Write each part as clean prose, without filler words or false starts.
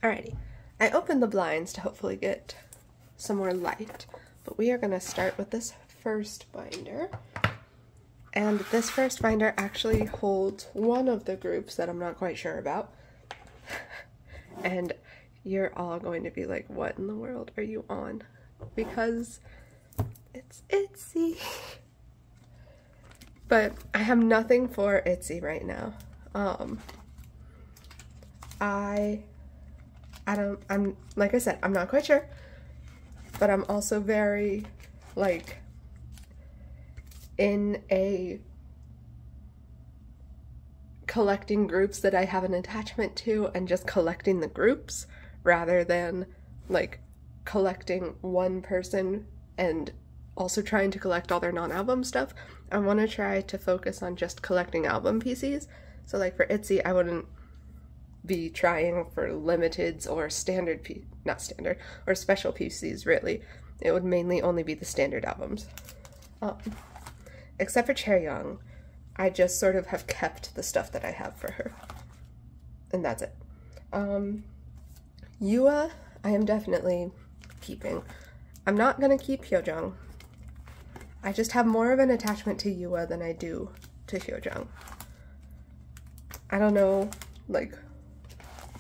Alrighty, I opened the blinds to hopefully get some more light, but we are going to start with this first binder. And this first binder actually holds one of the groups that I'm not quite sure about. And you're all going to be like, what in the world are you on? Because it's Itzy. But I have nothing for Itzy right now. I'm like I said, I'm not quite sure, but I'm also very like in a collecting groups that I have an attachment to and just collecting the groups rather than like collecting one person and also trying to collect all their non-album stuff. I want to try to focus on just collecting album PCs. So like for Itzy, I wouldn't be trying for limiteds or or special PCs really. It would mainly only be the standard albums. Except for Chaeryeong, I just sort of have kept the stuff that I have for her. And that's it. Yua, I am definitely keeping. I'm not gonna keep Hyojung. I just have more of an attachment to Yua than I do to Hyojung. I don't know, like,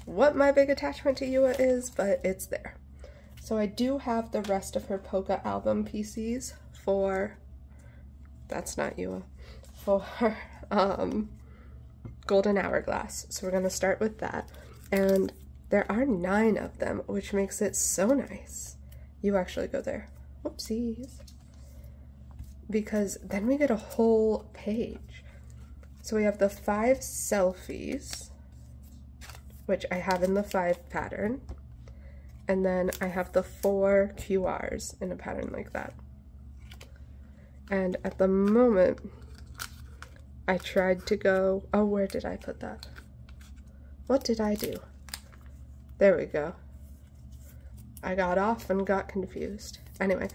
what my big attachment to Yua is, but it's there. So I do have the rest of her Polka album PCs for, that's not Yua, for Golden Hourglass. So we're gonna start with that. And there are 9 of them, which makes it so nice. You actually go there. Whoopsies. Because then we get a whole page. So we have the 5 selfies, which I have in the 5 pattern. And then I have the 4 QRs in a pattern like that. And at the moment, I tried to go, oh, where did I put that? What did I do? There we go. I got off and got confused. Anyway,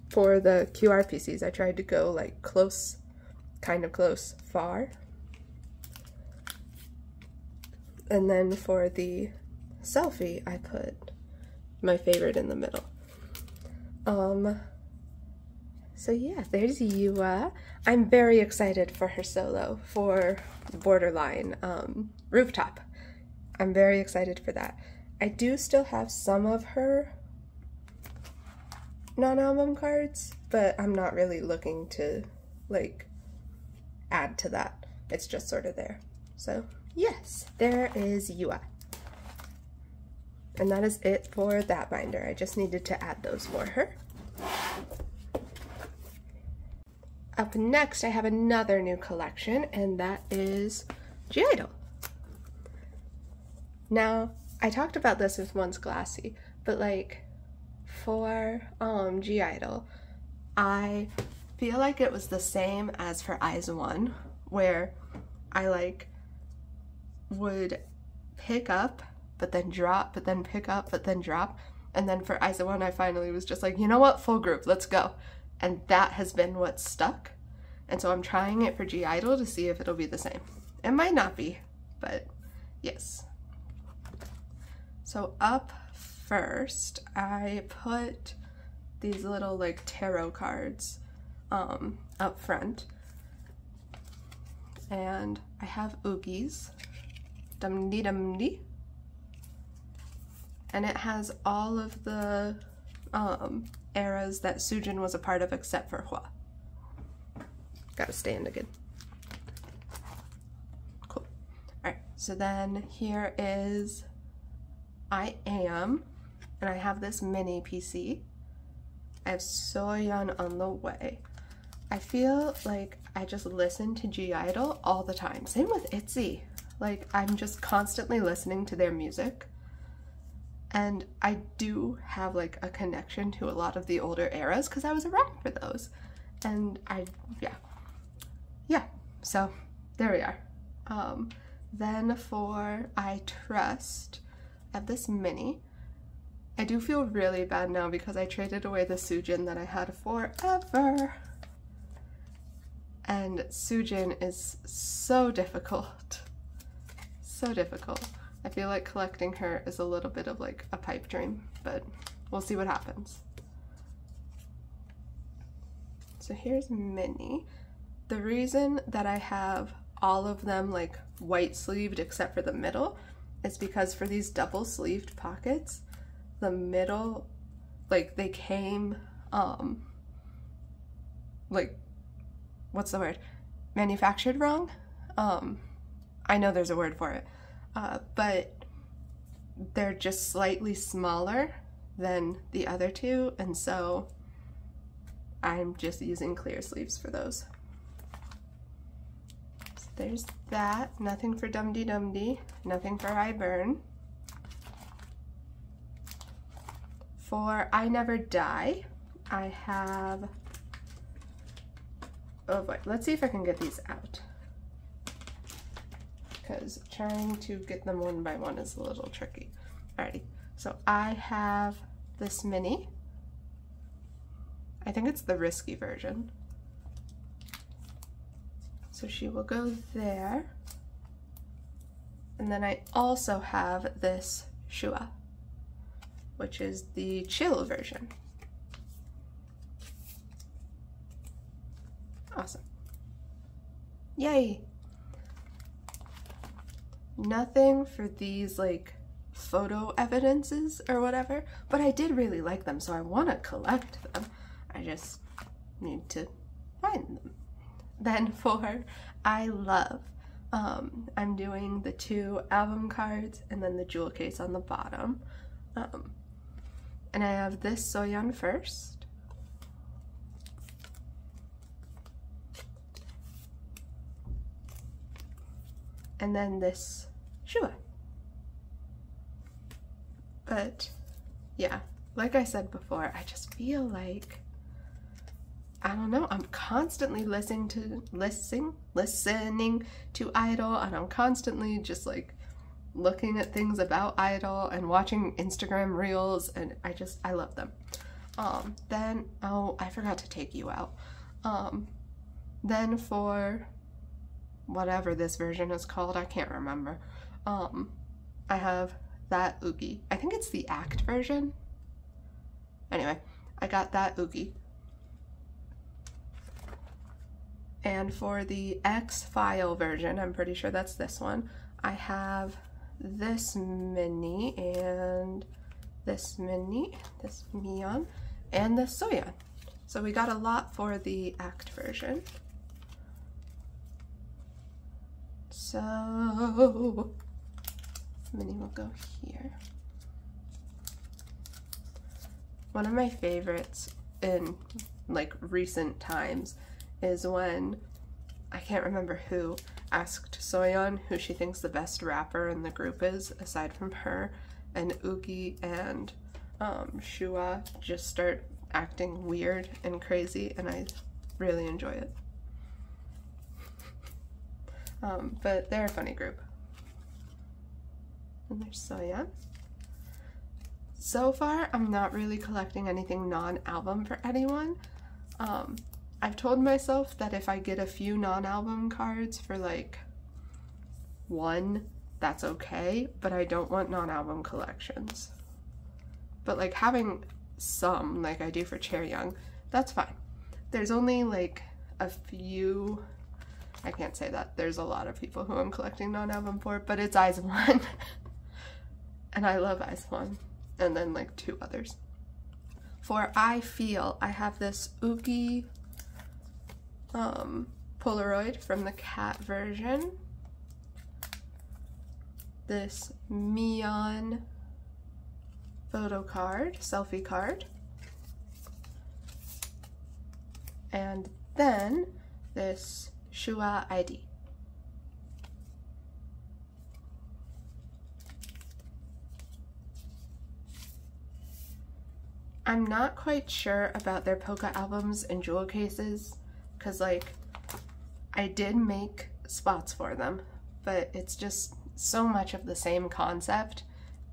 for the QR PCs, I tried to go like close, kind of close, far. And then for the selfie, I put my favorite in the middle. So yeah, there's Yua. I'm very excited for her solo for Borderline Rooftop. I'm very excited for that. I do still have some of her non-album cards, but I'm not really looking to like add to that. It's just sort of there. So yes, there is Yua. And that is it for that binder. I just needed to add those for her. Up next, I have another new collection, and that is (G)I-DLE. Now, I talked about this with Once Glassy, but like for (G)I-DLE, I feel like it was the same as for IZ*ONE, where I like would pick up, but then drop, but then pick up, but then drop. And then for IZ*ONE, I finally was just like, you know what, full group, let's go. And that has been what's stuck. And so I'm trying it for (G)I-DLE to see if it'll be the same. It might not be, but yes. So up first, I put these little like tarot cards up front. And I have Oogies. Dum-dee dum-dee. And it has all of the eras that Soojin was a part of except for Hwa. Gotta stand again. Cool. Alright, so then here is I Am, and I have this mini PC. I have Soyeon on the way. I feel like I just listen to (G)I-DLE all the time. Same with ITZY. Like, I'm just constantly listening to their music. And I do have like a connection to a lot of the older eras because I was around for those. And yeah, so there we are. Then for I Trust, I have this mini. I do feel really bad now because I traded away the Soojin that I had forever. And Soojin is so difficult. So difficult. I feel like collecting her is a little bit of like a pipe dream, but we'll see what happens. So here's Minnie. The reason that I have all of them like white sleeved except for the middle is because for these double sleeved pockets, the middle, like they came, like, what's the word? Manufactured wrong? I know there's a word for it, but they're just slightly smaller than the other two, and so I'm just using clear sleeves for those. So there's that. Nothing for Dum Dee Dum Dee, nothing for I Burn. For I Never Die, I have, oh boy, let's see if I can get these out, because trying to get them one by one is a little tricky. Alrighty, so I have this Minnie. I think it's the risky version. So she will go there. And then I also have this Shua, which is the chill version. Awesome. Yay! Nothing for these like photo evidences or whatever, but I did really like them, so I want to collect them. I just need to find them. Then for I Love, I'm doing the 2 album cards and then the jewel case on the bottom. And I have this Soyeon first. And then this Shua. But yeah, like I said before, I just feel like, I don't know, I'm constantly listening to Idol, and I'm constantly just like looking at things about Idol and watching Instagram reels, and I love them. Then, oh, I forgot to take you out. Then for whatever this version is called, I can't remember. I have that Oogie. I think it's the Act version. Anyway, I got that Oogie. And for the X-File version, I'm pretty sure that's this one, I have this Minnie and this Minnie, this Miyeon, and this Soyeon. So we got a lot for the Act version. So Minnie will go here. One of my favorites in like recent times is when, I can't remember who, asked Soyeon who she thinks the best rapper in the group is aside from her, and Oogie and Shua just start acting weird and crazy, and I really enjoy it. But they're a funny group. And there's Soyeon. So far, I'm not really collecting anything non-album for anyone. I've told myself that if I get a few non-album cards for like 1, that's okay, but I don't want non-album collections. But like having some, like I do for Chaeryeong, that's fine. There's only like a few, I can't say that, there's a lot of people who I'm collecting non-album for, but it's IZ*ONE. And I love IZ*ONE. And then like 2 others. For I Feel, I have this Oogie Polaroid from the cat version, this Miyeon photo card, selfie card, and then this Shua ID. I'm not quite sure about their polka albums and jewel cases, because like I did make spots for them, but it's just so much of the same concept,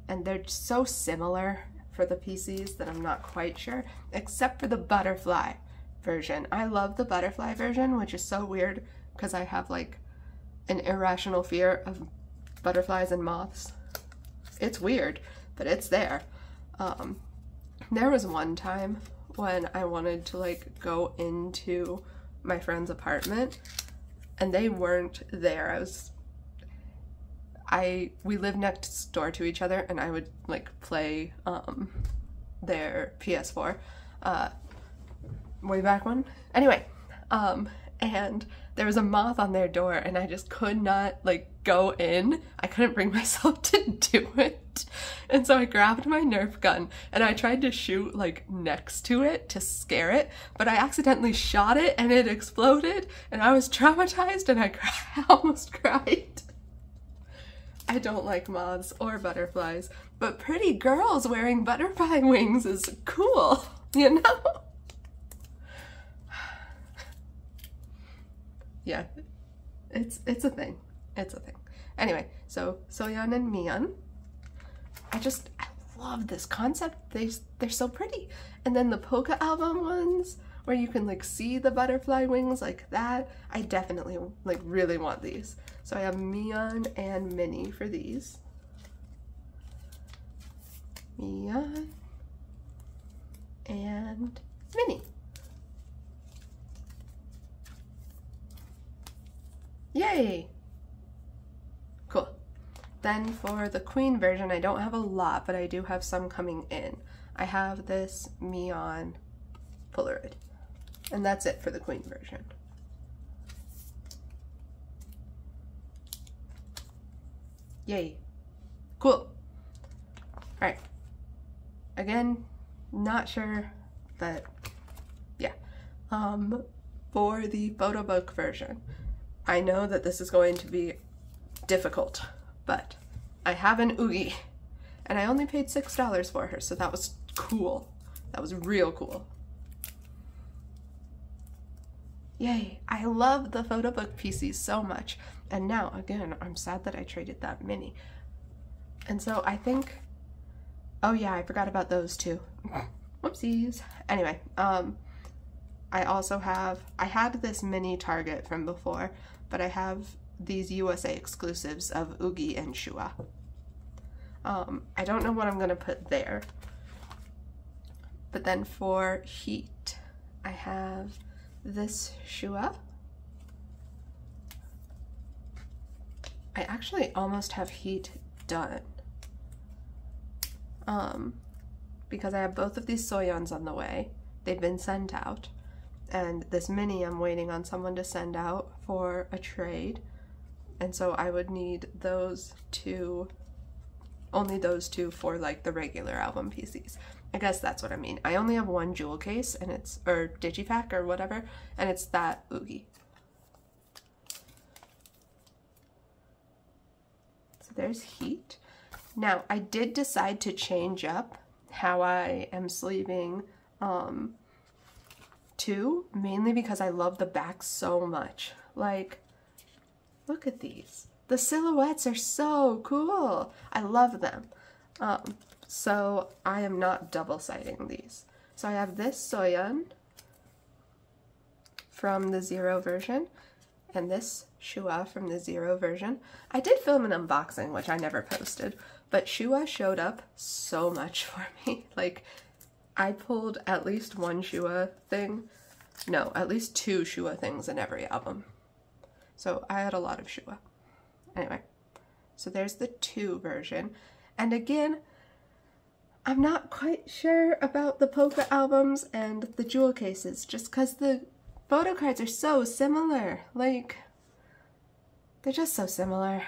and they're so similar for the PCs that I'm not quite sure, except for the butterfly version. I love the butterfly version, which is so weird because I have like an irrational fear of butterflies and moths. It's weird, but it's there. There was one time when I wanted to like go into my friend's apartment and they weren't there. We lived next door to each other, and I would like play their PS4 way back when. Anyway, and there was a moth on their door and I just could not like go in. I couldn't bring myself to do it. And so I grabbed my Nerf gun and I tried to shoot like next to it to scare it, but I accidentally shot it and it exploded and I was traumatized and I almost cried. I don't like moths or butterflies, but pretty girls wearing butterfly wings is cool, you know? Yeah, it's a thing. It's a thing. Anyway, so Soyeon and Miyeon. I love this concept. They're so pretty. And then the Polka album ones where you can like see the butterfly wings like that. I definitely like really want these. So I have Miyeon and Minnie for these. Miyeon and Minnie. Yay! Cool. Then for the Queen version, I don't have a lot, but I do have some coming in. I have this Miyeon Polaroid, and that's it for the Queen version. Yay. Cool. Alright. Again, not sure, but yeah. For the photo book version, I know that this is going to be difficult, but I have an Oogie, and I only paid $6 for her, so that was cool. That was real cool. Yay, I love the photo book PCs so much, and now, again, I'm sad that I traded that Minnie. And so I think, oh yeah, I forgot about those too. Whoopsies. Anyway, I also have, I had this mini Target from before, but I have these USA exclusives of Oogie and Shua. I don't know what I'm gonna put there. But then for Heat, I have this Shua. I actually almost have Heat done. Because I have both of these Soyeons on the way. They've been sent out. And this Minnie I'm waiting on someone to send out for a trade. And so I would need those two, only those two for like the regular album PCs. I guess that's what I mean. I only have one jewel case and it's, or digipack or whatever, and it's that Oogie. So there's Heat. Now I did decide to change up how I am sleeving two, mainly because I love the back so much. Like, look at these. The silhouettes are so cool. I love them. So I am not double siding these. So I have this Soyeon from the Zero version and this Shua from the Zero version. I did film an unboxing, which I never posted, but Shua showed up so much for me. Like, I pulled at least one Shua thing. No, at least two Shua things in every album. So I had a lot of Shua. Anyway, so there's the 2 version. And again, I'm not quite sure about the Polka albums and the jewel cases, just because the photo cards are so similar. Like, they're just so similar.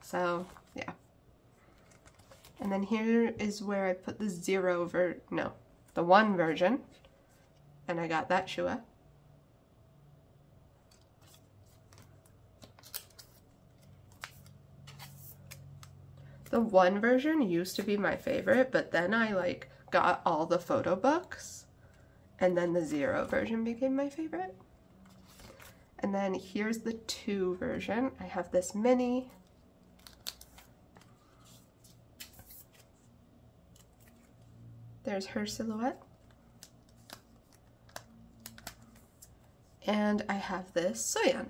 So, yeah. And then here is where I put the the 1 version. And I got that Shua. The 1 version used to be my favorite, but then I like got all the photo books, and then the 0 version became my favorite. And then here's the 2 version. I have this Minnie. There's her silhouette. And I have this Soyeon.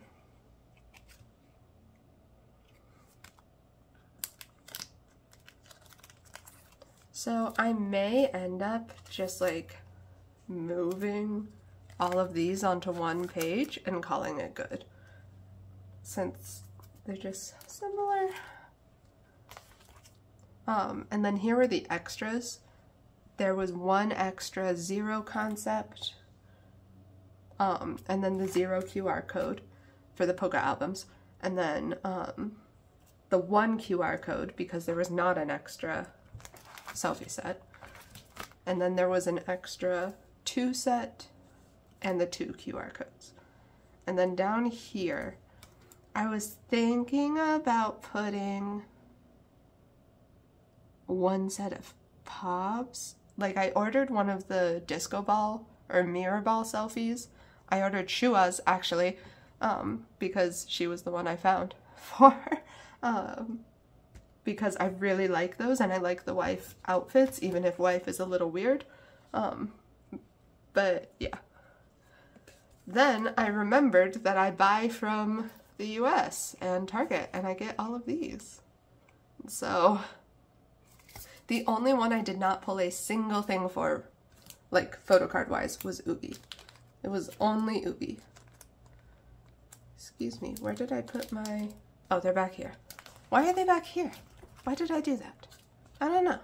So I may end up just like moving all of these onto one page and calling it good, since they're just similar. And then here were the extras. There was one extra zero concept, and then the zero QR code for the Polka albums, and then the one QR code because there was not an extra selfie set, and then there was an extra 2 set and the 2 QR codes. And then down here I was thinking about putting one set of pops. Like, I ordered one of the disco ball or mirror ball selfies. I ordered Shua's actually, because she was the one I found for, because I really like those and I like the wife outfits, even if wife is a little weird. But yeah. Then I remembered that I buy from the US and Target and I get all of these. So the only one I did not pull a single thing for, like photo card wise, was Ubi. It was only Ubi. Excuse me, where did I put my... Oh, they're back here. Why are they back here? Why did I do that? I don't know.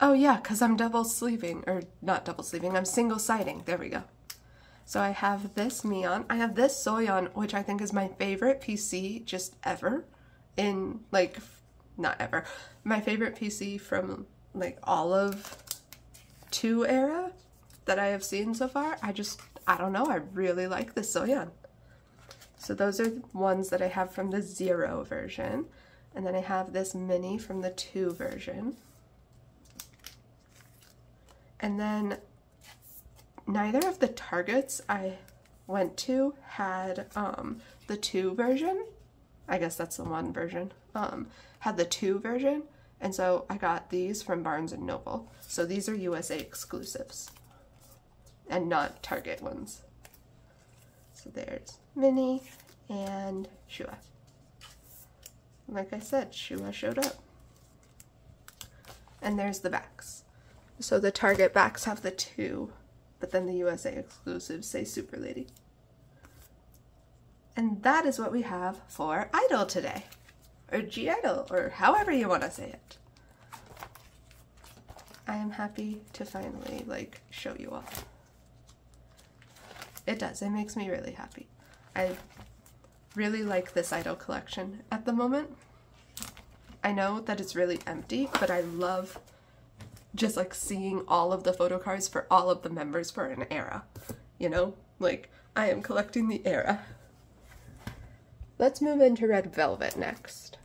Oh yeah, because I'm double sleeving, or not double sleeving, I'm single siding. There we go. So I have this Mion. I have this Soyeon, which I think is my favorite PC just ever. In, like, not ever. My favorite PC from, like, all of 2 era that I have seen so far. I don't know, I really like this Soyeon. So those are the ones that I have from the 0 version. And then I have this mini from the 2 version. And then neither of the Targets I went to had the 2 version. I guess that's the 1 version. Had the 2 version, and so I got these from Barnes & Noble. So these are USA exclusives and not Target ones. So there's Minnie and Shua. Like I said, Shua showed up. And there's the backs. So the Target backs have the 2, but then the USA exclusives say Super Lady. And that is what we have for Idol today. Or G-Idol, or however you want to say it. I am happy to finally, like, show you all. It does. It makes me really happy. I really like this Idol collection at the moment. I know that it's really empty, but I love just like seeing all of the photo cards for all of the members for an era. You know, like, I am collecting the era. Let's move into Red Velvet next.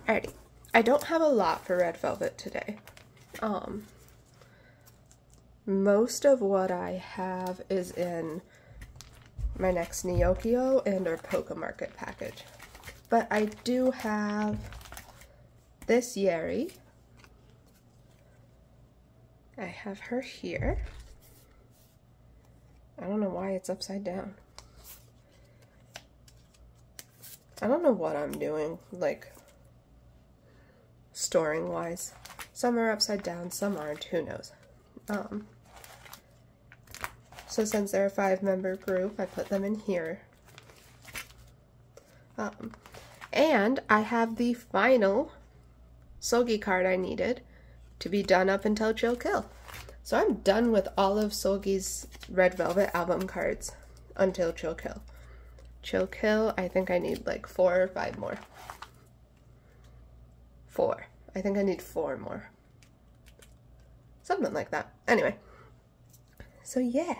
Alrighty, I don't have a lot for Red Velvet today. Most of what I have is in my next Nyokio and or Polka Market package. But I do have this Yeri. I have her here. I don't know why it's upside down. I don't know what I'm doing, like, storing wise. Some are upside down, some aren't, who knows. So since they're a 5-member group, I put them in here. And I have the final Seulgi card I needed to be done up until Chill Kill. So I'm done with all of Seulgi's Red Velvet album cards until Chill Kill. Chill Kill, I think I need like 4 or 5 more. 4. I think I need 4 more. Something like that. Anyway. So yeah.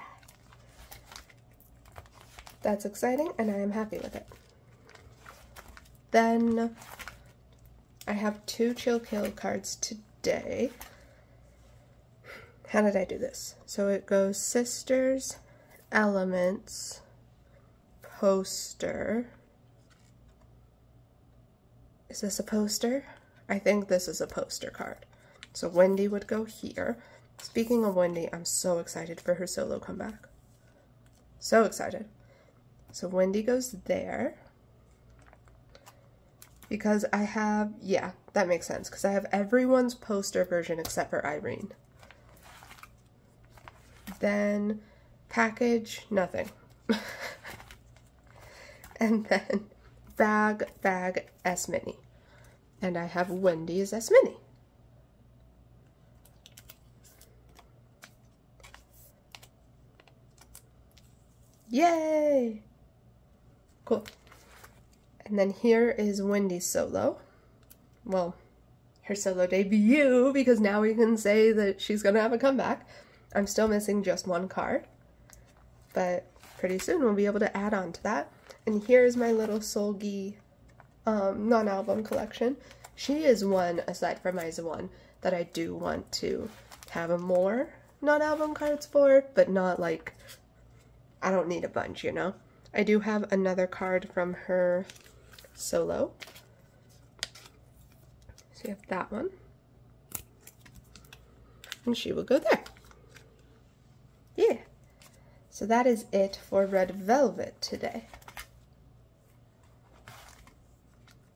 That's exciting and I am happy with it. Then I have 2 Chill Kill cards today. How did I do this? So it goes Sisters, Elements, Poster. Is this a poster? I think this is a poster card. So Wendy would go here. Speaking of Wendy, I'm so excited for her solo comeback. So excited. So Wendy goes there. because I have, yeah, that makes sense, because I have everyone's poster version except for Irene. Then package, nothing. And then bag S Mini. And I have Wendy's S Mini. Yay! Cool. And then here is Wendy's solo. Well, her solo debut, because now we can say that she's gonna have a comeback. I'm still missing just one card, but pretty soon we'll be able to add on to that. And here's my little Seulgi non-album collection. She is one, aside from Isa 1, that I do want to have more non-album cards for, but not like, I don't need a bunch, you know? I do have another card from her solo. So you have that one. And she will go there. Yeah. So that is it for Red Velvet today.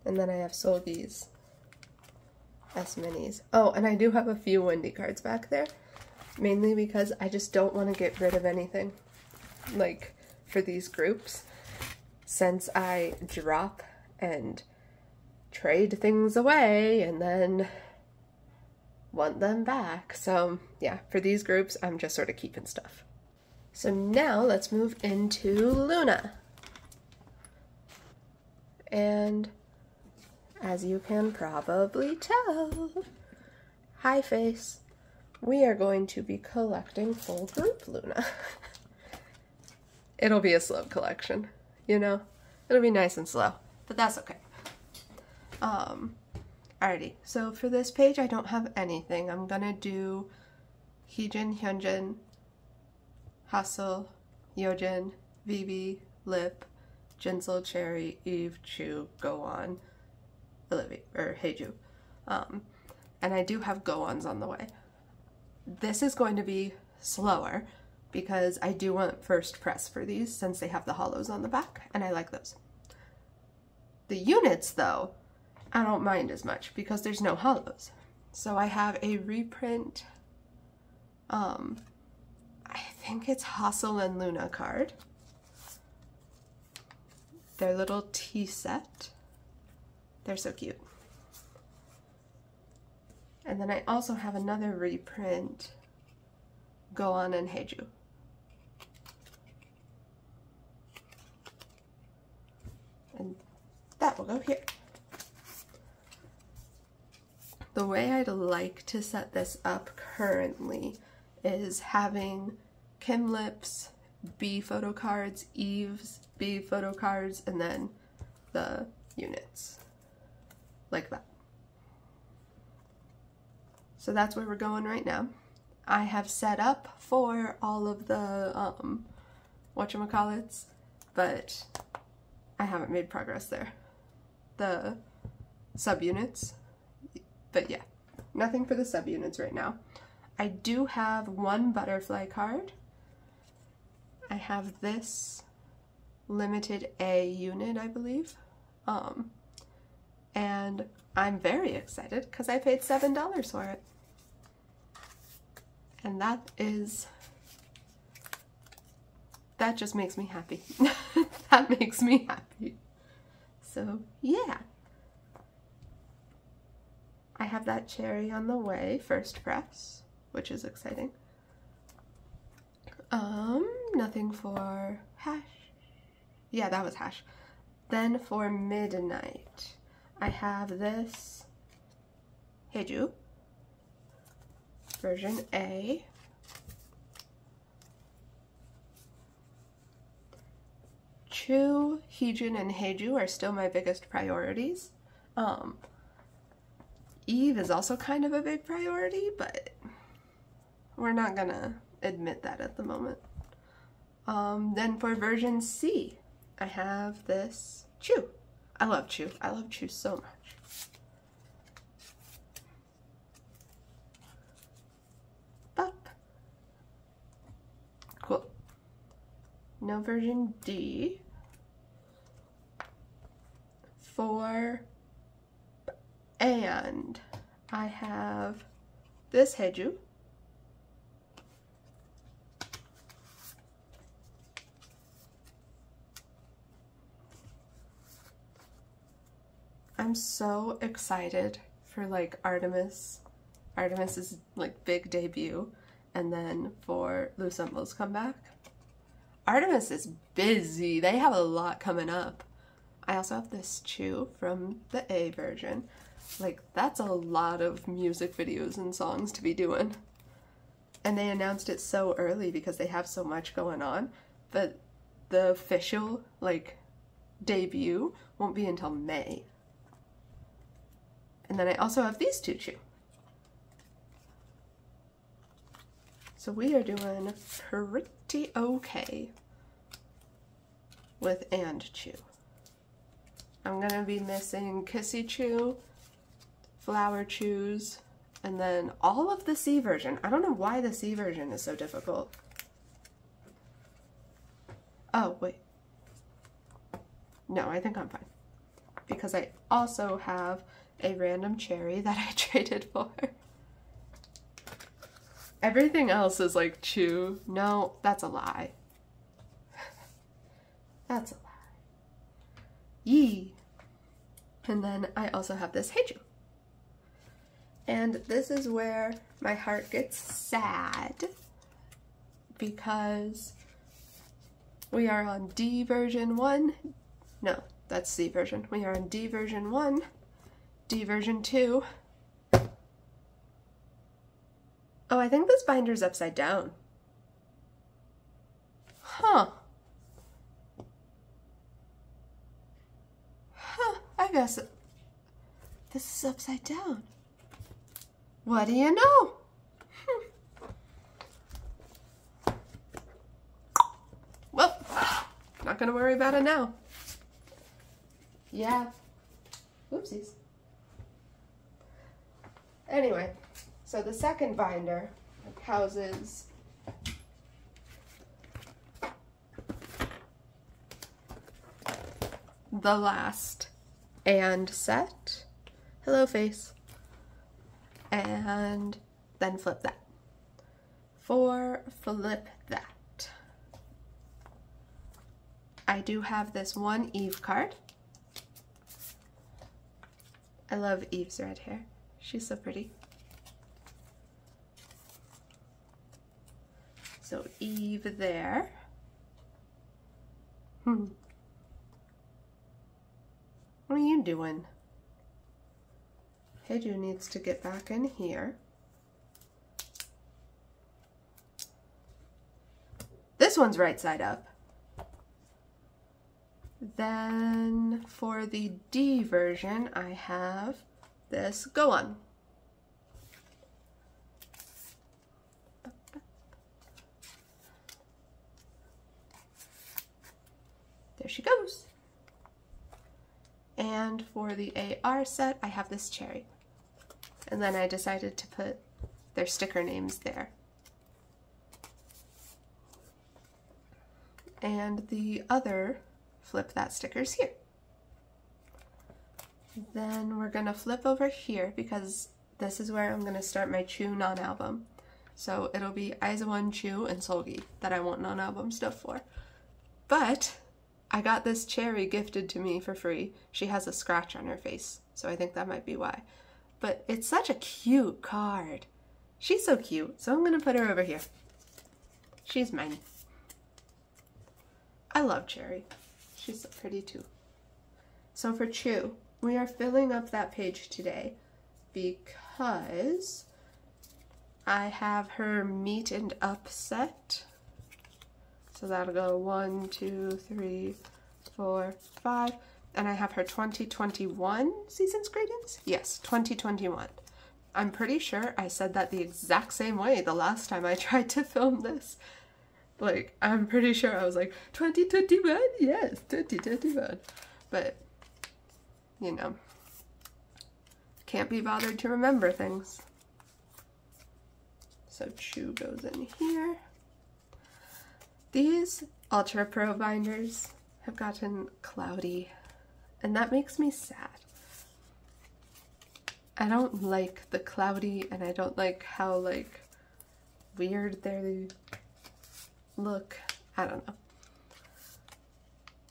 And then I have Seulgi's S Minis. Oh, and I do have a few Wendy cards back there. Mainly because I just don't want to get rid of anything. Like, for these groups. Since I drop and trade things away and then want them back. So yeah, for these groups, I'm just sort of keeping stuff. So now let's move into Luna. And as you can probably tell, hi face, we are going to be collecting full group Luna. It'll be a slow collection, you know? It'll be nice and slow, but that's okay. Alrighty, so for this page I don't have anything. I'm gonna do Heejin, Hyunjin, Hustle, Yeojin, Vivi, Lip, Jinsel, Cherry, Eve, Chu, Go-On, Olivia, or Haeju. And I do have Go-Ons on the way. This is going to be slower because I do want first press for these since they have the hollows on the back, and I like those. The units, though, I don't mind as much because there's no hollows. So I have a reprint, I think it's Hustle and Luna card. Their little tea set. They're so cute. And then I also have another reprint, Go-On and Haeju. And that will go here. The way I'd like to set this up currently is having Kim Lip's B photo cards, Eve's B photo cards, and then the units. Like that. So that's where we're going right now. I have set up for all of the whatchamacallits, but I haven't made progress there. The subunits, but yeah, nothing for the subunits right now. I do have one butterfly card. I have this limited A unit, I believe. And I'm very excited because I paid $7 for it. And that just makes me happy. That makes me happy. So yeah. I have that Cherry on the way, first press, which is exciting. Nothing for Hash. Yeah, that was Hash. Then for Midnight, I have this Haeju, version A. Chu, Heejin, and Haeju are still my biggest priorities. Eve is also kind of a big priority, but we're not gonna admit that at the moment. Then for version C, I have this Chu. I love Chu. I love Chu so much. Up. Cool. No version D. For And I have this Heiju. I'm so excited for like Artemis's like big debut, and then for Lucembo's comeback. Artemis is busy. They have a lot coming up. I also have this Chu from the A version. Like, that's a lot of music videos and songs to be doing. And they announced it so early because they have so much going on, but the official, like, debut won't be until May. And then I also have these two Chu. So we are doing pretty okay with and Chu. I'm gonna be missing Kissy Chu, Flower Chus, and then all of the C version. I don't know why the C version is so difficult. Oh, wait. No, I think I'm fine. Because I also have a random cherry that I traded for. Everything else is like Chu. No, that's a lie. That's a lie. Yee. And then I also have this Heiju. And this is where my heart gets sad because we are on D version 1. No, that's C version. We are on D version 1, D version 2. Oh, I think this binder's upside down. Huh. I guess this is upside down. What do you know? Well, not gonna worry about it now. Yeah. Whoopsies. Anyway, so the second binder houses the last and set, hello face, and then flip that. For flip that, I do have this one Eve card. I love Eve's red hair. She's so pretty. So Eve there. What are you doing? Heiju needs to get back in here. This one's right side up. Then for the D version, I have this Go On. There she goes. And for the AR set, I have this Cherry. And then I decided to put their sticker names there. And the other flip that sticker's here. Then we're gonna flip over here because this is where I'm gonna start my Chu non-album. So it'll be Aizawan, Chu, and Seulgi that I want non-album stuff for. But I got this Cherry gifted to me for free. She has a scratch on her face, so I think that might be why. But it's such a cute card. She's so cute, so I'm gonna put her over here. She's mine. I love Cherry. She's so pretty too. So for Chu, we are filling up that page today because I have her Meet and Up set. So that'll go 1, 2, 3, 4, 5. And I have her 2021 season's greetings? Yes, 2021. I'm pretty sure I said that the exact same way the last time I tried to film this. Like, I'm pretty sure I was like, 2021? Yes, 2021. But, you know, can't be bothered to remember things. So Chu goes in here. These Ultra Pro binders have gotten cloudy, and that makes me sad. I don't like the cloudy, and I don't like how like weird they look. I don't know.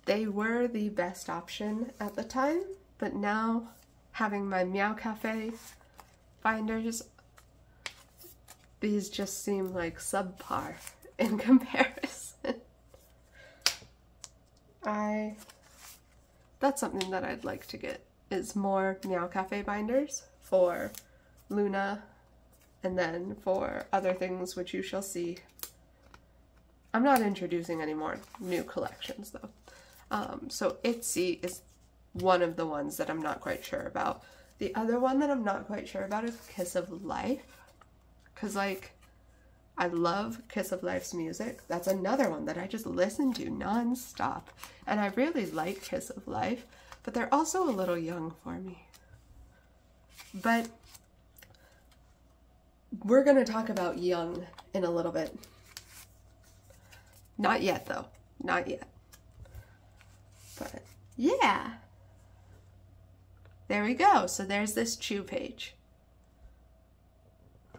They were the best option at the time, but now having my Meow Cafe binders, these just seem like subpar in comparison. That's something that I'd like to get, is more Meow Cafe binders for Luna, and then for other things which you shall see. I'm not introducing any more new collections though. So Itsy is one of the ones that I'm not quite sure about. The other one that I'm not quite sure about is Kiss of Life, because like I love Kiss of Life's music. That's another one that I just listen to non-stop, and I really like Kiss of Life, but they're also a little young for me. But we're gonna talk about young in a little bit. Not yet though, not yet. But yeah, there we go. So there's this Chew page.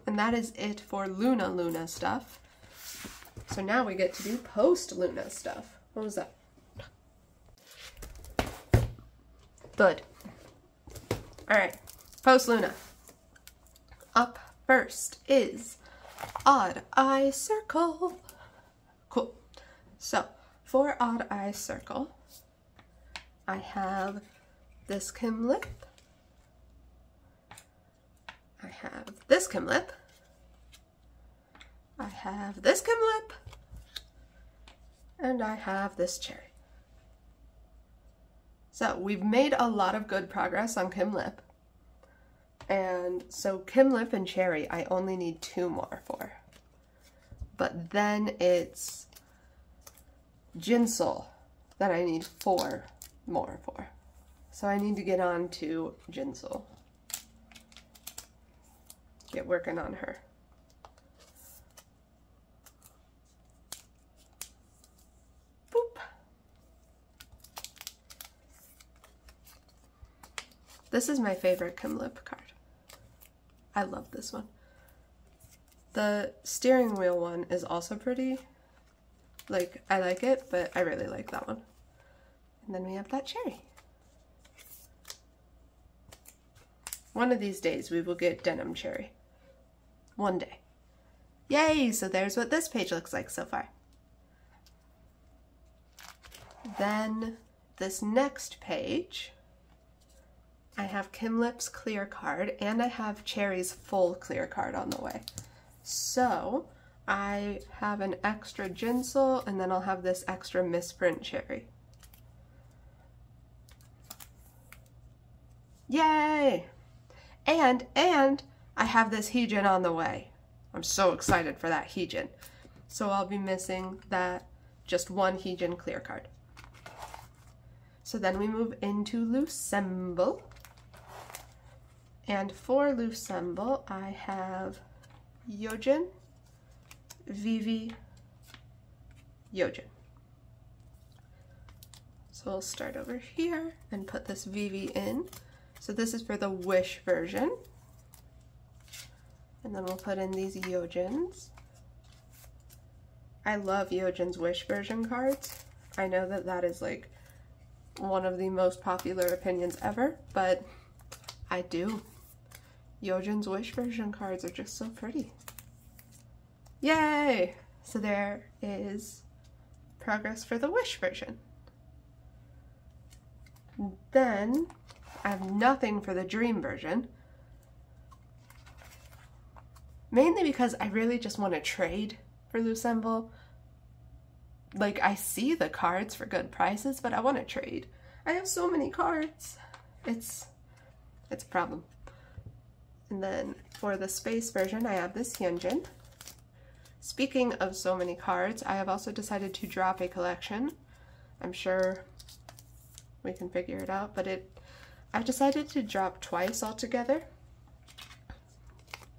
And that is it for Luna stuff. So now we get to do post-Luna stuff. What was that? Good. Alright, post-Luna. Up first is Odd Eye Circle. Cool. So, for Odd Eye Circle, I have this Kim Lip. I have this Kim Lip. I have this Kim Lip. And I have this Cherry. So we've made a lot of good progress on Kim Lip. And so Kim Lip and Cherry I only need 2 more for. But then it's Jinsol that I need 4 more for. So I need to get on to Jinsol. Get working on her. Boop. This is my favorite Kim Lip card. I love this one. The steering wheel one is also pretty. Like, I like it, but I really like that one. And then we have that Cherry. One of these days we will get Denim Cherry. One day. Yay! So there's what this page looks like so far. Then this next page, I have Kim Lip's clear card and I have Cherry's full clear card on the way. So I have an extra Jinsol and then I'll have this extra misprint Cherry. Yay! And I have this Heejin on the way. I'm so excited for that Heejin. So I'll be missing that just one Heejin clear card. So then we move into Lucemble. And for Lucemble, I have Yojin, Vivi, Yojin. So we'll start over here and put this Vivi in. So this is for the Wish version. And then we'll put in these Yojins. I love Yojin's Wish version cards. I know that that is like one of the most popular opinions ever, but I do. Yojin's Wish version cards are just so pretty. Yay! So there is progress for the Wish version. Then I have nothing for the Dream version. Mainly because I really just want to trade for Lucemble. Like, I see the cards for good prices, but I want to trade. I have so many cards. It's a problem. And then for the Space version, I have this Hyunjin. Speaking of so many cards, I have also decided to drop a collection. I'm sure we can figure it out, but I've decided to drop twice altogether.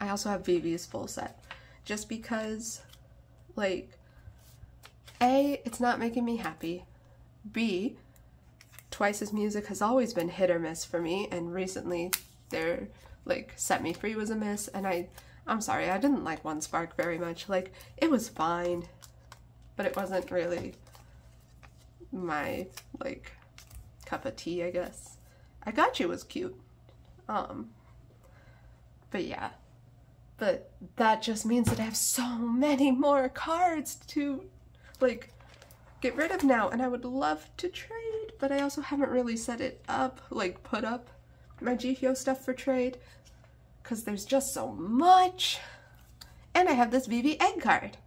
I also have Vivi's full set, just because, like, A, it's not making me happy. B, Twice's music has always been hit or miss for me, and recently their like Set Me Free was a miss, and I'm sorry, I didn't like One Spark very much. Like, it was fine, but it wasn't really my like cup of tea, I guess. I Got You was cute. But yeah. But that just means that I have so many more cards to like get rid of now, and I would love to trade, but I also haven't really set it up, like put up my GTO stuff for trade, because there's just so much. And I have this VV Egg card.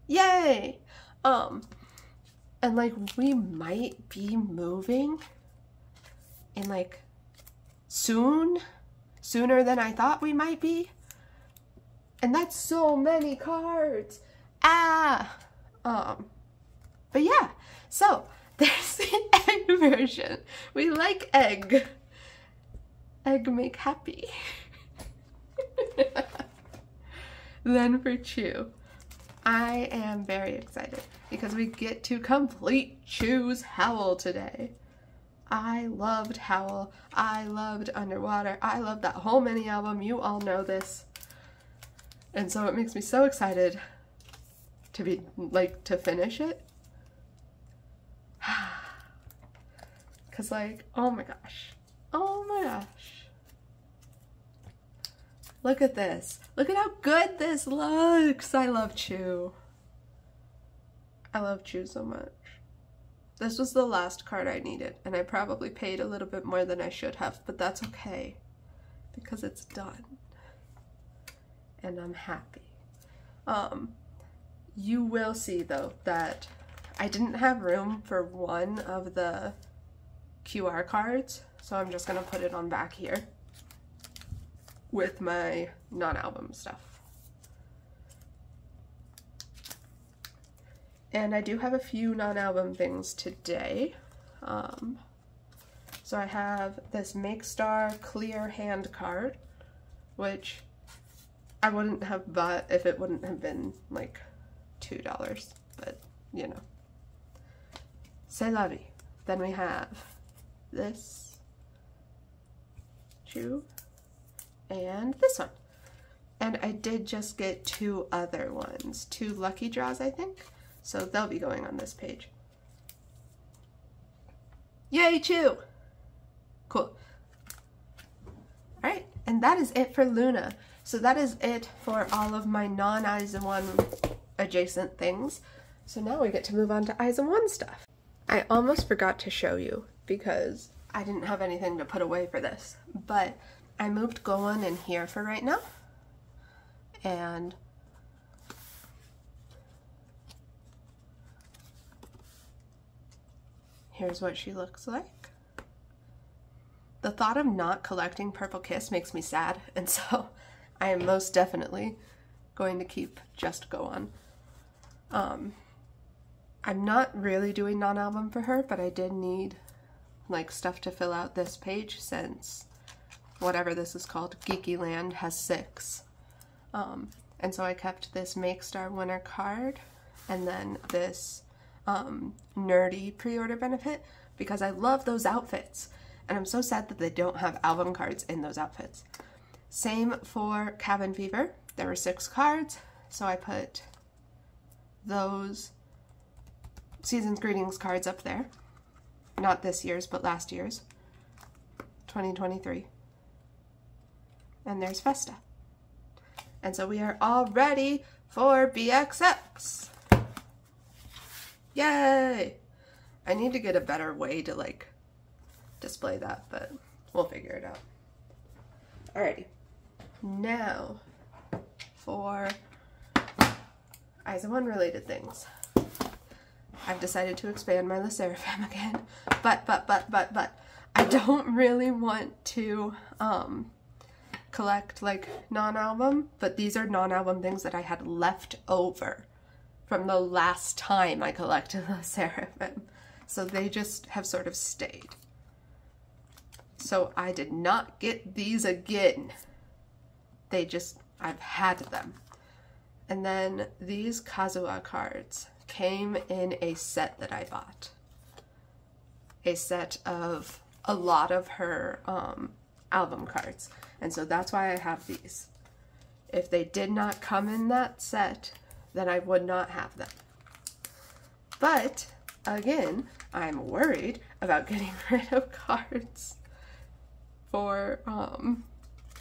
Yay! And like, we might be moving in like sooner than I thought we might be. And that's so many cards. But yeah, so there's the egg version. We like egg. Egg make happy. Then for Chew, I am very excited because we get to complete Chew's Howl today. I loved Howl. I loved Underwater. I loved that whole mini album. You all know this. And so it makes me so excited to be, like, to finish it. Cause like, oh my gosh. Oh my gosh. Look at this. Look at how good this looks. I love Chew. I love Chew so much. This was the last card I needed, and I probably paid a little bit more than I should have, but that's okay because it's done. And I'm happy. You will see though that I didn't have room for one of the QR cards, so I'm just gonna put it on back here with my non-album stuff. And I do have a few non-album things today. So I have this Make Star clear hand card, which I wouldn't have bought if it wouldn't have been like $2, but you know. C'est la vie. Then we have this Chew and this one. And I did just get 2 other ones, 2 lucky draws, I think. So they'll be going on this page. Yay, Chew! Cool. Alright, and that is it for Luna. So that is it for all of my non-IZ*ONE adjacent things. So now we get to move on to IZ*ONE stuff. I almost forgot to show you because I didn't have anything to put away for this, but I moved Gowon in here for right now. And here's what she looks like. The thought of not collecting Purple Kiss makes me sad, and so I am most definitely going to keep just Gowon. I'm not really doing non-album for her, but I did need like stuff to fill out this page since whatever this is called, Geeky Land, has 6. And so I kept this Make Star winner card and then this nerdy pre-order benefit because I love those outfits. And I'm so sad that they don't have album cards in those outfits. Same for Cabin Fever. There were 6 cards, so I put those Season's Greetings cards up there. Not this year's, but last year's. 2023. And there's Festa. And so we are all ready for BXX. Yay! I need to get a better way to like display that, but we'll figure it out. Alrighty. Now for IZ*ONE related things. I've decided to expand my LE SSERAFIM again, but I don't really want to collect like non-album, but these are non-album things that I had left over from the last time I collected LE SSERAFIM. So they just have sort of stayed. So I did not get these again. They just, I've had them. And then these Kazuha cards came in a set that I bought. A set of a lot of her album cards. And so that's why I have these. If they did not come in that set, then I would not have them. But, again, I'm worried about getting rid of cards for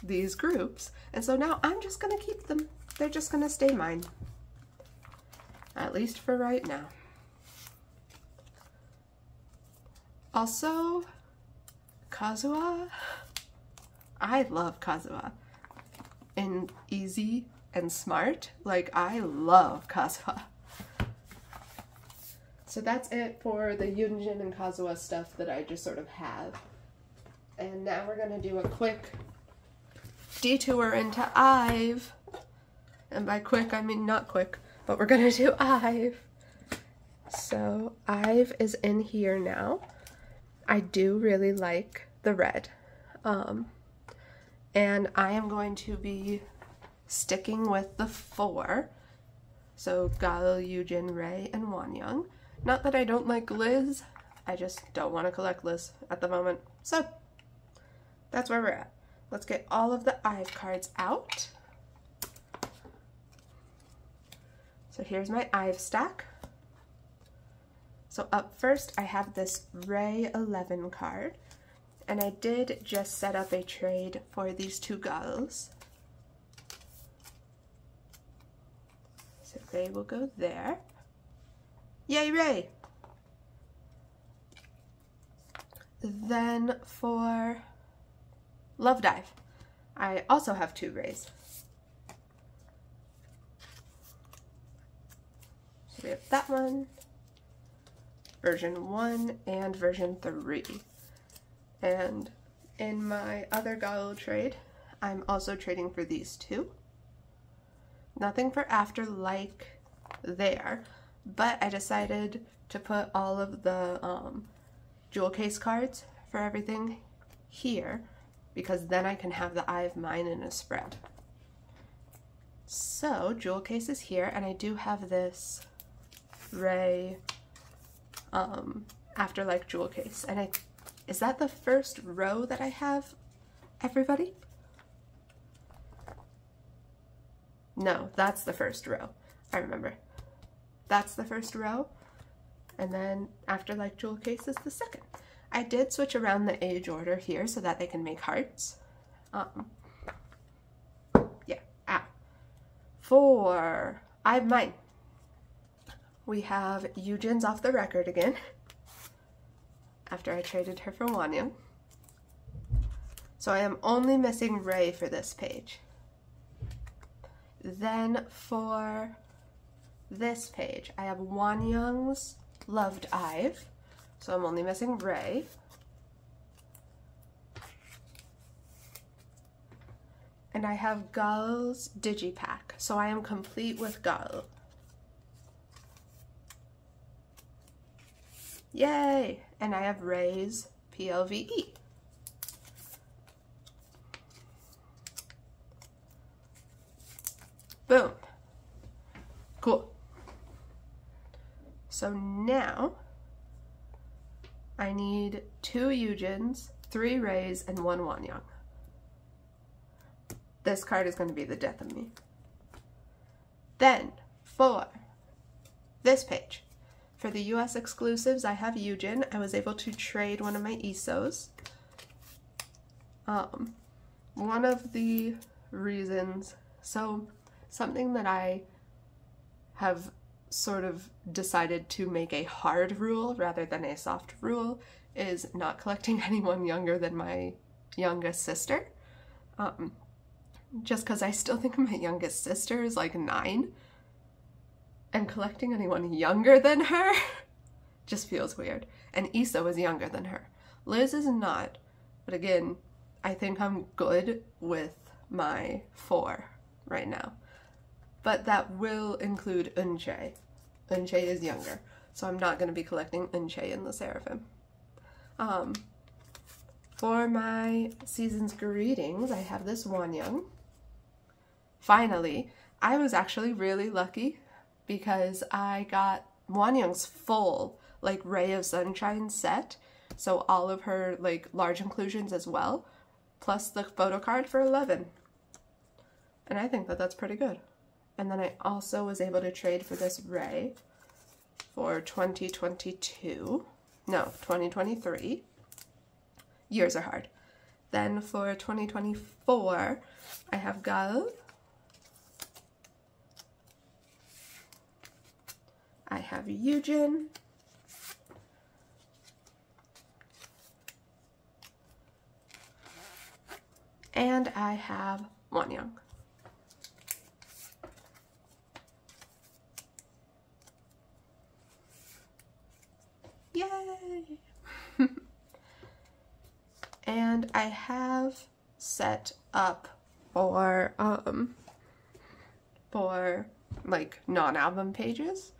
these groups. And so now I'm just going to keep them. They're just going to stay mine. At least for right now. Also, Kazuha. I love Kazuha. And easy and smart. Like, I love Kazuha. So that's it for the Yunjin and Kazuha stuff that I just sort of have. And now we're going to do a quick detour into IVE. And by quick, I mean not quick, but we're going to do IVE. So IVE is in here now. I do really like the red. And I am going to be sticking with the 4. So Gal, Yujin, Rei, and Wonyoung. Not that I don't like Liz, I just don't want to collect Liz at the moment. So that's where we're at. Let's get all of the IVE cards out. So here's my IVE stack. So up first I have this Rei 11 card. And I did just set up a trade for these 2 Gals. So Rei will go there. Yay, Rei! Then for Love Dive, I also have 2 Reis. So we have that one, version 1, and version 3. And in my other Galo trade, I'm also trading for these 2. Nothing for After like there, but I decided to put all of the jewel case cards for everything here, because then I can have the Eye of Mine in a spread. So jewel case is here, and I do have this Rei After like jewel case, and is that the first row that I have, everybody? No, that's the first row. I remember. That's the first row. And then After like jewel case is the second. I did switch around the age order here so that they can make hearts. Yeah. For I have mine. We have Yujin's Off the Record again. After I traded her for Wonyoung. So I am only missing Rei for this page. Then for this page, I have Wonyoung's Loved IVE. So I'm only missing Rei. And I have Gal's Digipack. So I am complete with Gal. Yay! And I have Rei's PLVE. Boom. Cool. So now I need 2 Yujins, 3 Reis, and 1 Wonyoung. This card is going to be the death of me. Then for this page, for the US exclusives, I have Yujin. I was able to trade one of my Isos. One of the reasons, so something that I have sort of decided to make a hard rule rather than a soft rule is not collecting anyone younger than my youngest sister. Just because I still think my youngest sister is like 9. And collecting anyone younger than her just feels weird. And Iso is younger than her. Liz is not, but again, I think I'm good with my 4 right now. But that will include Eunchae. Eunchae is younger, so I'm not going to be collecting Eunchae in the Seraphim. For my season's greetings, I have this Wonyoung. Finally, I was actually really lucky because I got Wonyoung's full, Ray of Sunshine set, so all of her, large inclusions as well. plus the photo card for 11. And I think that that's pretty good. And then I also was able to trade for this Ray for 2022. No, 2023. Years are hard. Then for 2024, I have Gal. I have Yujin. And I have Wonyoung. Yay! And I have set up for like non-album pages.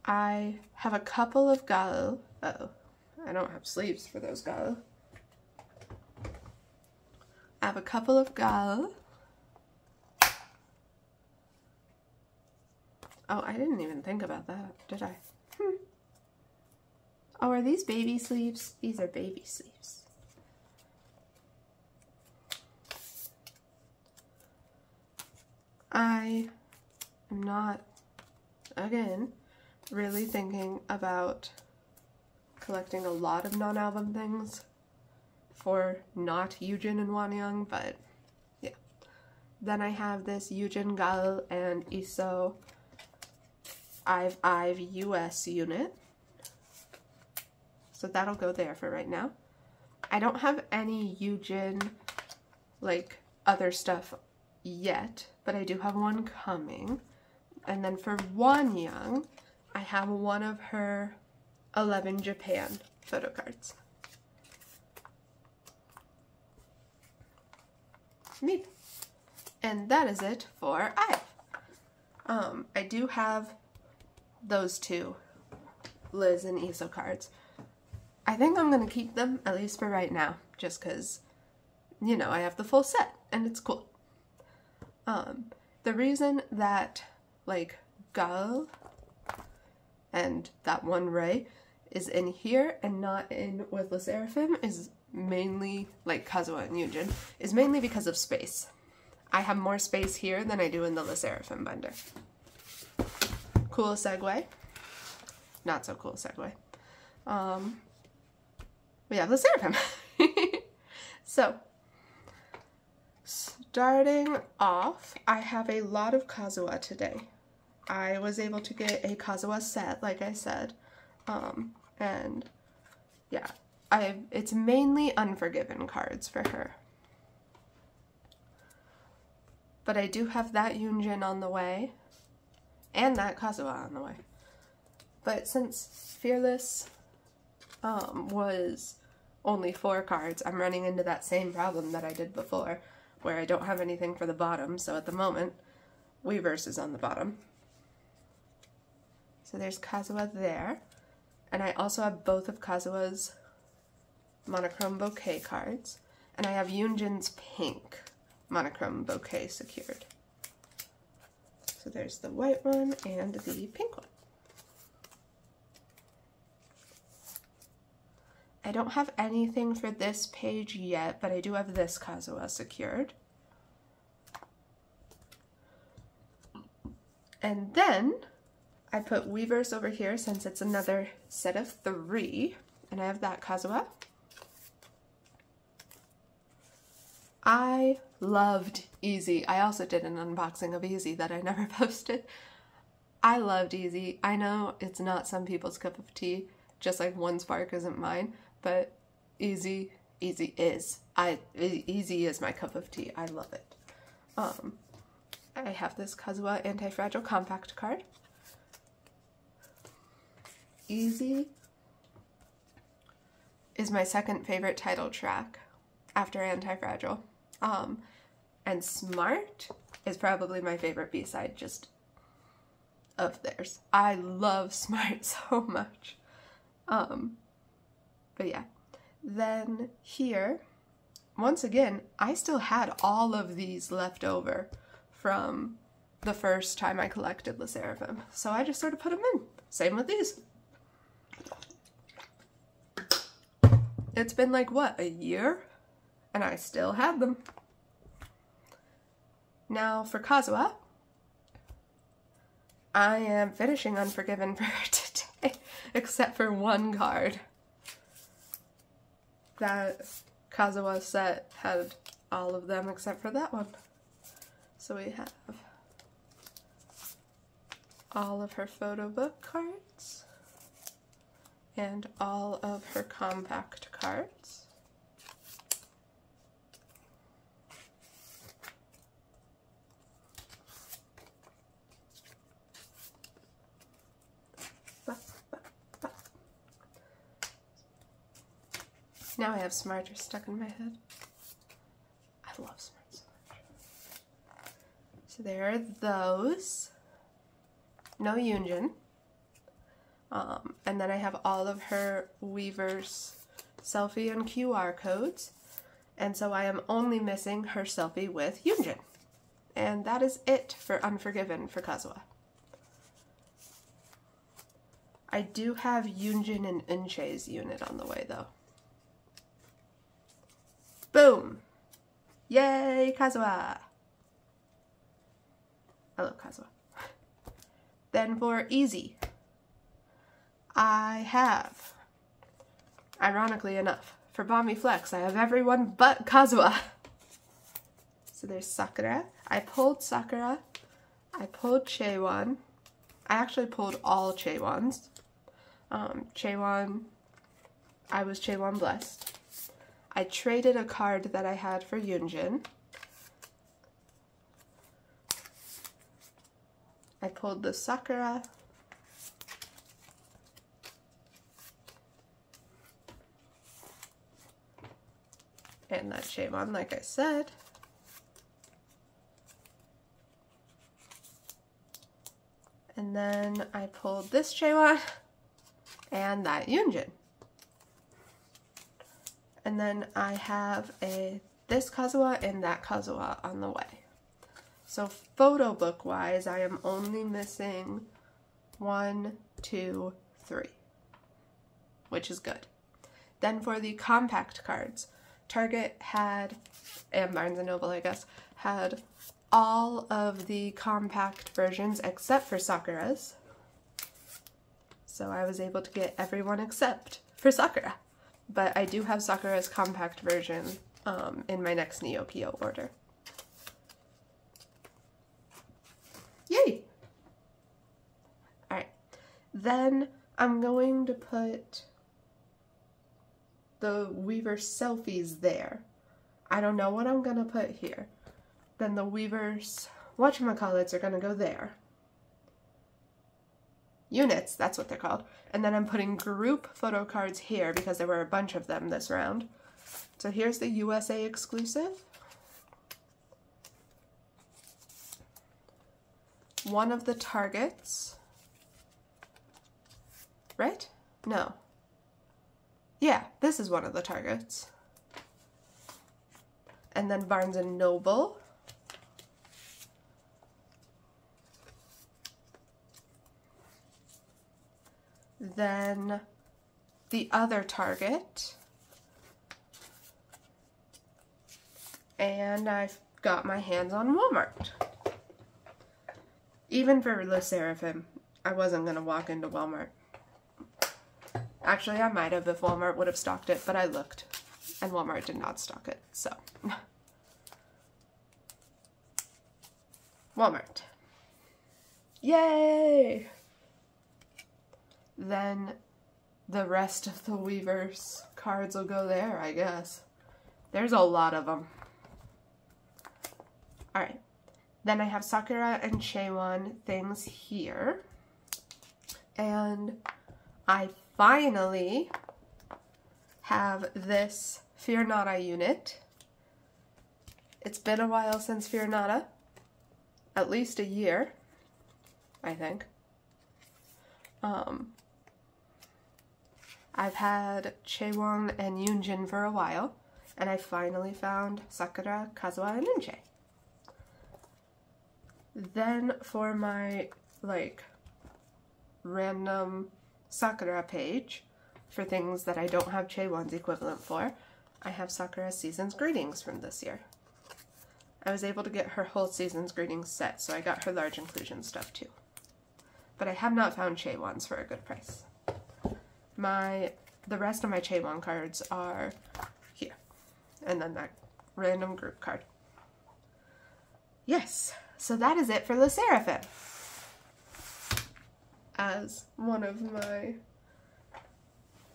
I have a couple of Gal. Uh-oh, I don't have sleeves for those Gal. I have a couple of Gal. Oh, I didn't even think about that, did I? Oh, are these baby sleeves? These are baby sleeves. I am not, again, really thinking about collecting a lot of non-album things for not Yujin and Wonyoung, but yeah. Then I have this Yujin, Gal, and ISO IVE US unit. So that'll go there for right now. I don't have any Yujin, like, other stuff yet, but I do have one coming. And then for Wonyoung, I have one of her 11 Japan photo cards. Neat. And that is it for IVE. I do have those two Liz and ISO cards. I think I'm gonna keep them, at least for right now, just because, you know, I have the full set and it's cool. The reason that, like, Gal and that one Ray is in here and not in with LE SSERAFIM is mainly, like Kazuha and Yujin, is mainly because of space. I have more space here than I do in the LE SSERAFIM binder. Cool segue. Not so cool segue. We have LE SSERAFIM. So, starting off, I have a lot of Kazuha today. I was able to get a Kazuha set, like I said, and yeah, it's mainly Unforgiven cards for her. But I do have that Yunjin on the way, and that Kazuha on the way. But since Fearless was only 4 cards, I'm running into that same problem that I did before, where I don't have anything for the bottom, so at the moment, Weverse is on the bottom. So there's Kazuha there, and I also have both of Kazuha's monochrome bouquet cards, and I have Yunjin's pink monochrome bouquet secured. So there's the white one and the pink one. I don't have anything for this page yet, but I do have this Kazuha secured. And then I put Weverse over here since it's another set of 3, and I have that Kazuha. I loved Easy. I also did an unboxing of Easy that I never posted. I loved Easy. I know it's not some people's cup of tea, just like One Spark isn't mine, but Easy is. Easy is my cup of tea. I love it. I have this Kazuha Anti-Fragile Compact card. Easy is my second favorite title track after Anti-Fragile. And Smart is probably my favorite B-side just of theirs. I love Smart so much. But yeah. Then here, once again, I still had all of these left over from the first time I collected LE SSERAFIM. So I just sort of put them in. Same with these. It's been like, what, a year? and I still had them. Now for Kazuha, I am finishing Unforgiven for today, except for one card. That Kazuha set had all of them except for that one. So we have all of her photo book cards and all of her compact cards. Now I have Smarter stuck in my head. I love Smart so much. So there are those. No Yunjin. And then I have all of her Weaver's selfie and QR codes. And so I am only missing her selfie with Yunjin. And that is it for Unforgiven for Kazuha. I do have Yunjin and Eunchae's unit on the way though. Boom! Yay, Kazuha! I love Kazuha. Then for Easy, I have, ironically enough, for Bombi Flex, I have everyone but Kazuha. So there's Sakura. I pulled Sakura. I pulled Chaewon. I actually pulled all Chaewons. Chaewon, I was Chaewon Blessed. I traded a card that I had for Yunjin. I pulled the Sakura. And that Chaewon, like I said. And then I pulled this Chaewon and that Yunjin. And then I have this Kazuha and that Kazuha on the way. So photo book wise, I am only missing 1, 2, 3, which is good. Then for the compact cards, Target had, and Barnes & Noble I guess, had all of the compact versions except for Sakura's. So I was able to get everyone except for Sakura. But I do have Sakura's compact version in my next Neopio order. Yay! Alright, then I'm going to put the Weaver selfies there. I don't know what I'm going to put here. Then the Weaver's whatchamacallits are going to go there. Units, that's what they're called. And then I'm putting group photo cards here because there were a bunch of them this round. So here's the USA exclusive. One of the Targets. Right? No. Yeah, this is one of the Targets. And then Barnes & Noble. Then the other Target. And I've got my hands on Walmart. Even for Le Seraphim, I wasn't going to walk into Walmart. Actually, I might have if Walmart would have stocked it, but I looked, and Walmart did not stock it, so. Walmart. Yay! Then the rest of the Weaver's cards will go there, I guess. There's a lot of them. Alright. Then I have Sakura and Chaewon things here. And I finally have this Fear Nada unit. It's been a while since Fear Nada. At least a year, I think. I've had Chaewon and Yunjin for a while, and I finally found Sakura, Kazuha, and Eunchae. Then for my, random Sakura page, for things that I don't have Chaewon's equivalent for, I have Sakura's Season's Greetings from this year. I was able to get her whole Season's Greetings set, so I got her large inclusion stuff too. But I have not found Chaewons for a good price. The rest of my Chaewon cards are here. And then that random group card. Yes, so that is it for LE SSERAFIM. As one of my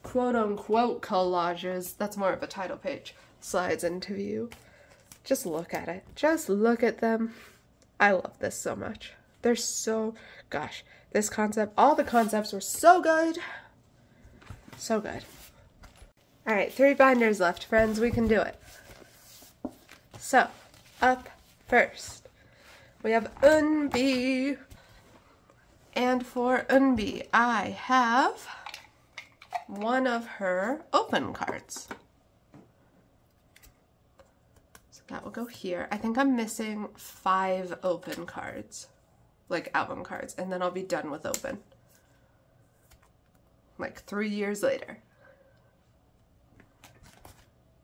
quote-unquote collages, that's more of a title page, slides into view. Just look at it. Just look at them. I love this so much. They're so, gosh, this concept, all the concepts were so good. So good. All right, 3 binders left, friends. We can do it. So, up first, we have Eunbi. And for Eunbi, I have one of her open cards. So that will go here. I think I'm missing 5 open cards, like album cards, and then I'll be done with open. Like 3 years later.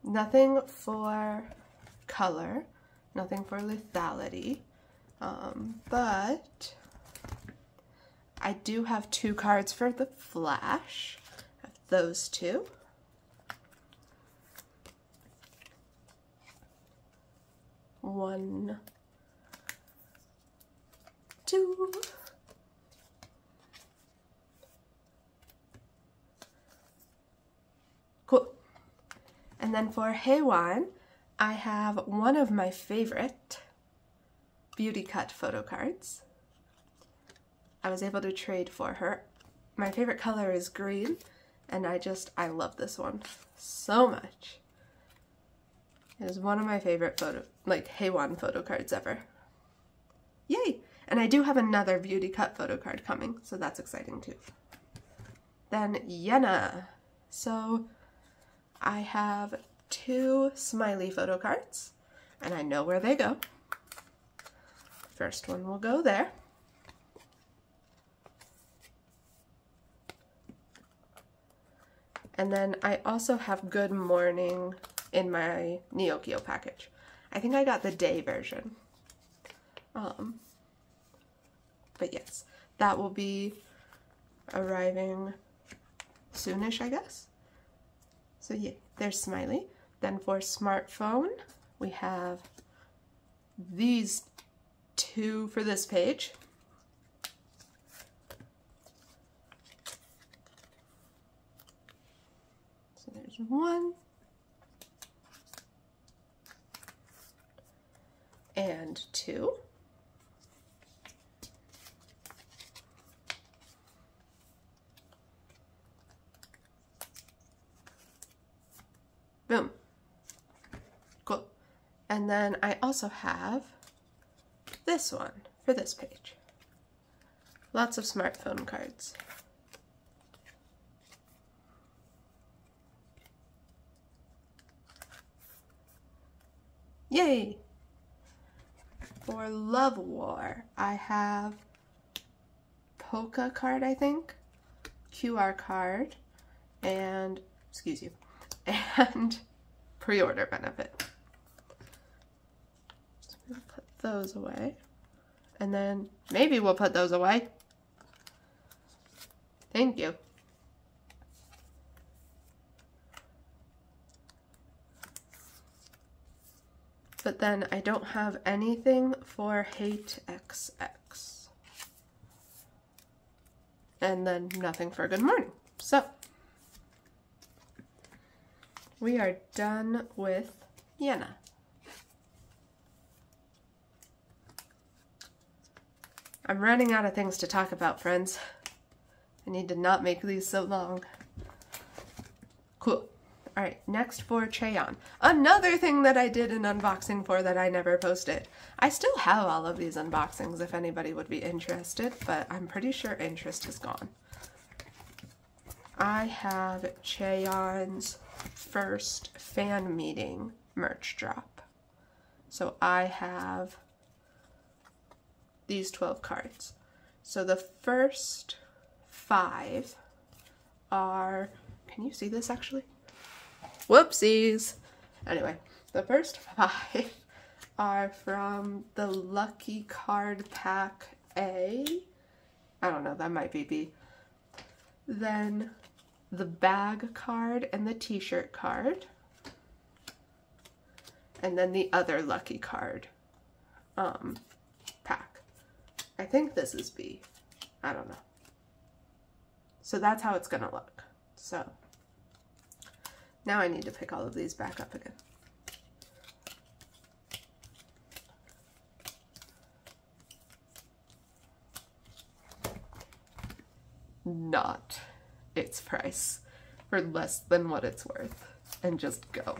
Nothing for color, nothing for lethality, but I do have 2 cards for the Flash. I have those 2. One, 2. Cool. And then for Haewon, I have one of my favorite Beauty Cut photo cards. I was able to trade for her. My favorite color is green, and I love this one so much. It is one of my favorite Haewon photo cards ever. Yay! And I do have another Beauty Cut photo card coming, so that's exciting too. Then Yena. So I have 2 Smiley photo cards, and I know where they go. First one will go there. And then I also have Good Morning in my Neokyo package. I think I got the day version. But yes, that will be arriving soonish, I guess. So yeah, there's Smiley. Then for smartphone, we have these 2 for this page. So there's 1. And 2. Boom. Cool. And then I also have this one for this page. Lots of smartphone cards. Yay! For Love War, I have Polka card, I think, QR card, and, excuse you, and pre-order benefit. So we'll put those away, and then maybe we'll put those away. Thank you. But then I don't have anything for Hate XX. And then nothing for Good Morning. So we are done with Yena. I'm running out of things to talk about, friends. I need to not make these so long. Cool. Alright, next for Chaeyeon. Another thing that I did an unboxing for that I never posted. I still have all of these unboxings if anybody would be interested, but I'm pretty sure interest is gone. I have Chaeyeon's first fan meeting merch drop. So I have these 12 cards. So the first 5 are, can you see this actually? Whoopsies! Anyway, the first 5 are from the Lucky Card Pack A. I don't know, that might be B. Then the bag card and the t-shirt card. And then the other Lucky Card pack. I think this is B. I don't know. So that's how it's gonna look. So now I need to pick all of these back up again. Not its price for less than what it's worth, and just go.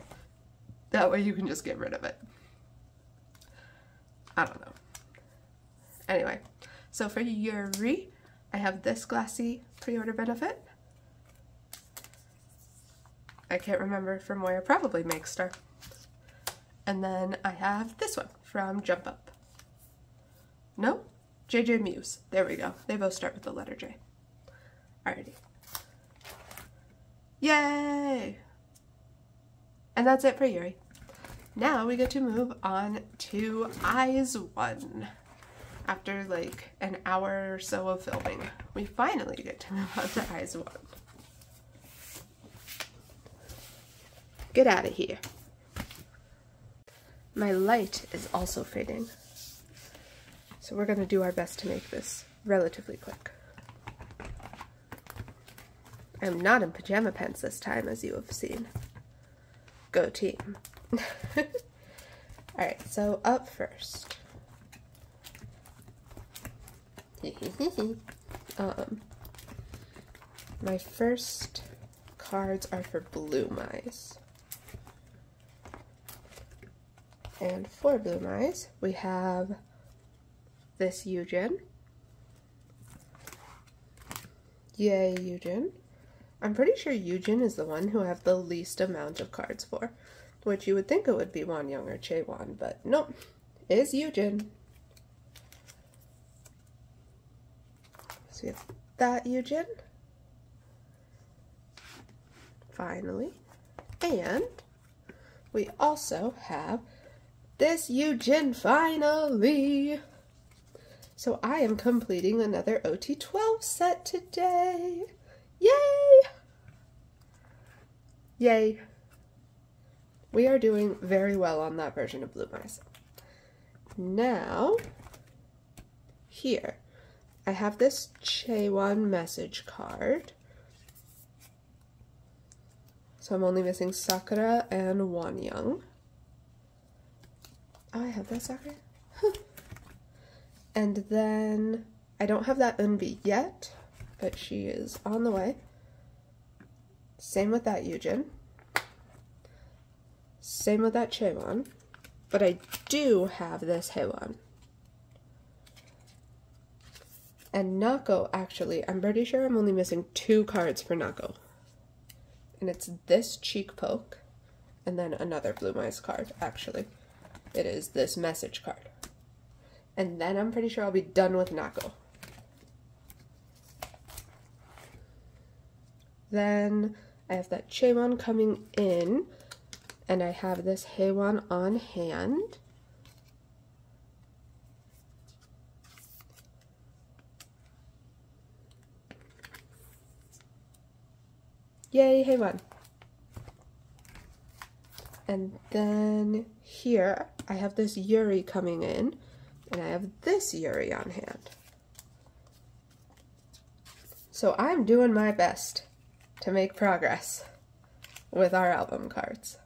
That way you can just get rid of it. I don't know. Anyway, so for Yuri, I have this Glassy pre-order benefit. I can't remember from where, probably Makestar. And then I have this one from Jump Up. No? JJ Muse. There we go. They both start with the letter J. Alrighty. Yay! And that's it for Yuri. Now we get to move on to IZ*ONE. After like an hour or so of filming, we finally get to move on to IZ*ONE. Get out of here. My light is also fading, so we're going to do our best to make this relatively quick. I'm not in pajama pants this time, as you have seen. Go team. Alright, so up first. My first cards are for Bloom Eyes. And for Bloom Eyes, we have this Yujin. Yay, Yujin. I'm pretty sure Yujin is the one who I have the least amount of cards for, which you would think it would be Wonyoung or Chaewon, but nope, it is Yujin. So we have that Yujin. Finally. And we also have this Yujin finally. So I am completing another OT12 set today. Yay! Yay. We are doing very well on that version of Bloom Eyes. Now, here, I have this Chaewon message card. So I'm only missing Sakura and Wonyoung. Oh, I have that Sakura? And then, I don't have that Eunbi yet, but she is on the way. Same with that Yujin. Same with that Chaewon. But I do have this Haewon. And Nako, actually, I'm pretty sure I'm only missing 2 cards for Nako. And it's this Cheek Poke, and then another Bloom Eyes card, actually. It is this message card. And then I'm pretty sure I'll be done with Nako. Then I have that Chaewon coming in, and I have this Haewon on hand. Yay, Haewon. And then here I have this Yuri coming in, and I have this Yuri on hand. So I'm doing my best to make progress with our album cards.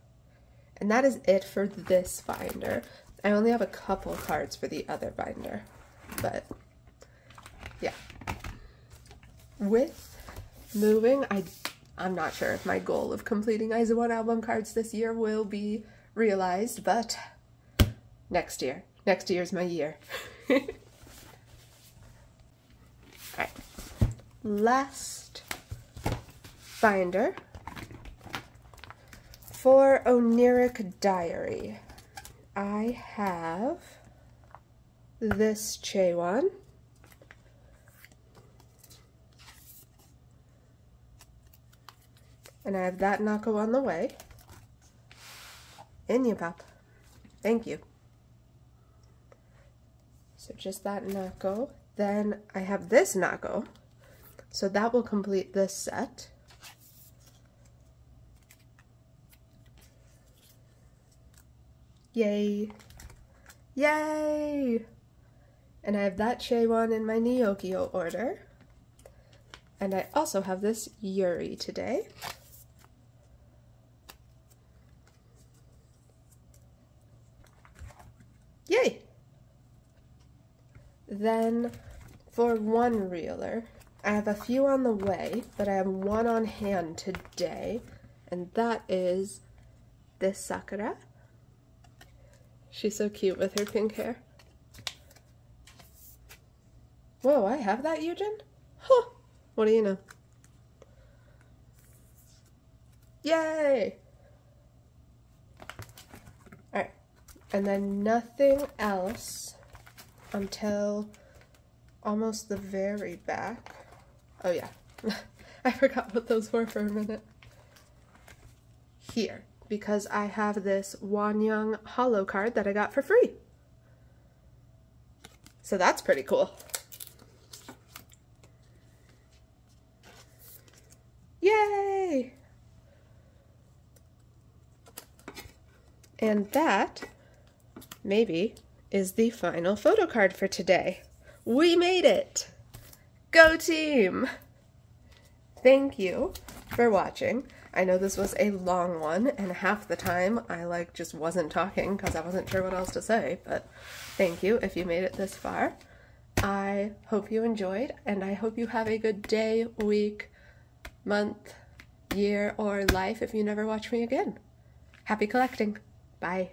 And that is it for this binder. I only have a couple cards for the other binder, but yeah. With moving, I'm not sure if my goal of completing IZ*ONE album cards this year will be realized, but next year. Next year's my year. Alright. Last binder for Oniric Diary. I have this Chaewon. And I have that Nako on the way. In you pop. Thank you. So just that Nako. Then I have this Nako. So that will complete this set. Yay! Yay! And I have that Shaewon in my Neokyo order. And I also have this Yuri today. Yay! Then for one reeler, I have a few on the way, but I have one on hand today, and that is this Sakura. She's so cute with her pink hair. Whoa, I have that, Eugen? Huh! What do you know? Yay! Alright, and then nothing else until almost the very back. Oh yeah, I forgot what those were for a minute. Here, because I have this Wonyoung holo card that I got for free. So that's pretty cool. Yay! And that, maybe, is the final photo card for today. We made it! Go team! Thank you for watching. I know this was a long one, and half the time I just wasn't talking because I wasn't sure what else to say, but thank you if you made it this far. I hope you enjoyed, and I hope you have a good day, week, month, year, or life if you never watch me again. Happy collecting! Bye.